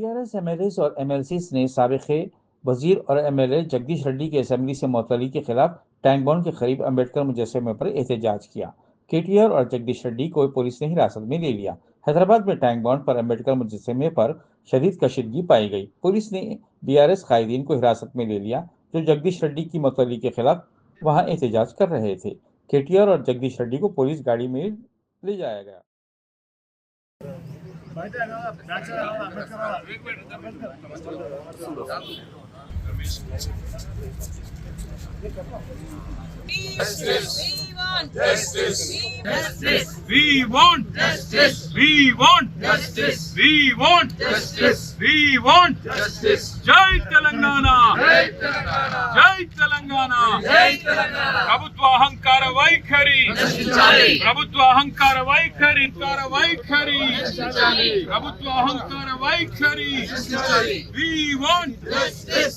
BRS MLAs और MLCs ने साबिक़ वजीर और एमएलए जगदीश रेड्डी की असेंबली से मुअत्तली के खिलाफ टैंक बॉन्ड के करीब अम्बेडकर मुजस्समे पर एहतजाज किया। केटीआर और जगदीश रेड्डी को पुलिस ने हिरासत में ले लिया। हैदराबाद में टैंक बॉन्ड पर अम्बेडकर मुजस्समे पर शदीद कशीदगी पाई गई। पुलिस ने बीआरएस कायदीन को हिरासत में ले लिया जो जगदीश रेड्डी की मुअत्तली के खिलाफ वहां एहतजाज कर रहे थे। केटीआर और जगदीश रेड्डी को पुलिस गाड़ी में ले जाया गया। We want justice. We want justice. We want justice. We want justice. Jai Telangana. Jai Telangana. Jai Telangana. Jai Telangana. ప్రభుత్వ అహంకార వైఖరి నశించాలి. ప్రభుత్వ అహంకార వైఖరి నశించాలి. ప్రభుత్వ అహంకార వైఖరి నశించాలి. We want justice.